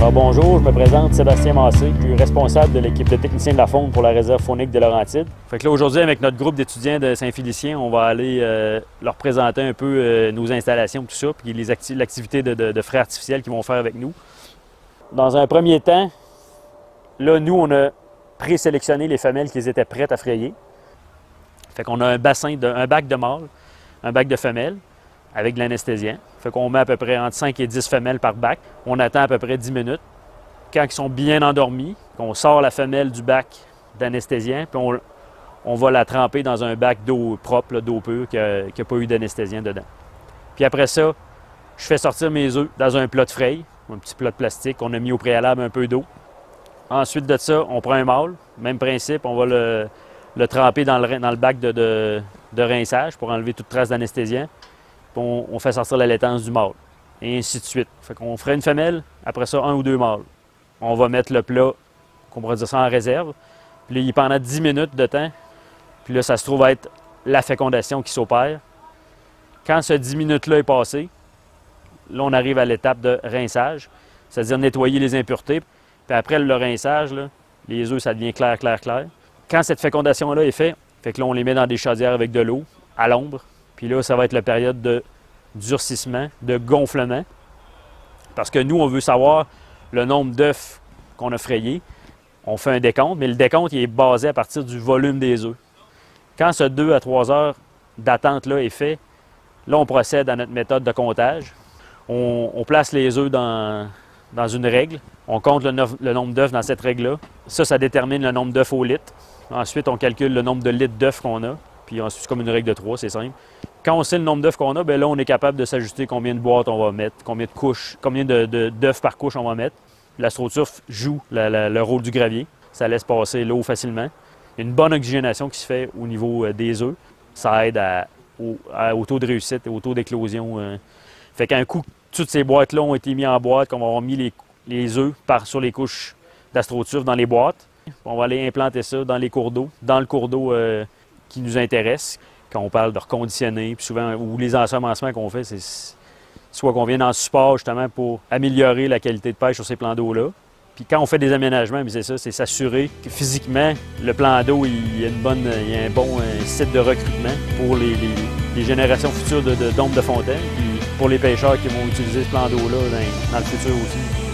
Alors bonjour, je me présente Sébastien Massé. Je suis responsable de l'équipe de techniciens de la faune pour la réserve faunique de Laurentides. Fait que là aujourd'hui avec notre groupe d'étudiants de Saint-Félicien, on va aller leur présenter un peu nos installations, tout ça, puis l'activité de frais artificiels qu'ils vont faire avec nous. Dans un premier temps, là nous on a présélectionné les femelles qui étaient prêtes à frayer. Fait qu'on a un bac de mâles, un bac de femelles avec de l'anesthésiant. Fait qu'on met à peu près entre 5 et 10 femelles par bac. On attend à peu près 10 minutes. Quand ils sont bien endormis, on sort la femelle du bac d'anesthésiant, puis on va la tremper dans un bac d'eau propre, d'eau pure, qui n'a pas eu d'anesthésiant dedans. Puis après ça, je fais sortir mes œufs dans un plat de fraye, un petit plat de plastique. On a mis au préalable un peu d'eau. Ensuite de ça, on prend un mâle, même principe, on va le tremper dans le bac de rinçage pour enlever toute trace d'anesthésiant. On fait sortir la laitance du mâle, et ainsi de suite. Fait qu'on ferait une femelle, après ça, un ou deux mâles. On va mettre le plat, qu'on pourrait dire ça, en réserve. Puis là, pendant 10 minutes de temps, puis là, ça se trouve être la fécondation qui s'opère. Quand ce 10 minutes-là est passé, là, on arrive à l'étape de rinçage, c'est-à-dire nettoyer les impuretés. Puis après le rinçage, là, les œufs, ça devient clair, clair, clair. Quand cette fécondation-là est faite, fait que là, on les met dans des chaudières avec de l'eau, à l'ombre. Puis là, ça va être la période de durcissement, de gonflement. Parce que nous, on veut savoir le nombre d'œufs qu'on a frayés. On fait un décompte, mais le décompte il est basé à partir du volume des œufs. Quand ce 2 à 3 heures d'attente-là est fait, là, on procède à notre méthode de comptage. On place les œufs dans une règle. On compte le nombre d'œufs dans cette règle-là. Ça détermine le nombre d'œufs au litre. Ensuite, on calcule le nombre de litres d'œufs qu'on a. Puis ensuite, c'est comme une règle de 3, c'est simple. Quand on sait le nombre d'œufs qu'on a, bien là, on est capable de s'ajuster combien de boîtes on va mettre, combien de couches, combien d'œufs par couche on va mettre. L'astroturf joue le rôle du gravier. Ça laisse passer l'eau facilement. Il y a une bonne oxygénation qui se fait au niveau des œufs. Ça aide au taux de réussite et au taux d'éclosion. Fait qu'un coup, toutes ces boîtes-là ont été mises en boîte, qu'on va avoir mis les œufs sur les couches d'astroturf dans les boîtes. On va aller implanter ça dans les cours d'eau, dans le cours d'eau qui nous intéresse. Quand on parle de reconditionner, puis souvent, ou les ensemencements qu'on fait, c'est soit qu'on vient en support justement pour améliorer la qualité de pêche sur ces plans d'eau-là. Puis quand on fait des aménagements, c'est ça, c'est s'assurer que physiquement, le plan d'eau, il y a un bon site de recrutement pour les générations futures d'ombres de fontaine, puis pour les pêcheurs qui vont utiliser ce plan d'eau-là dans le futur aussi.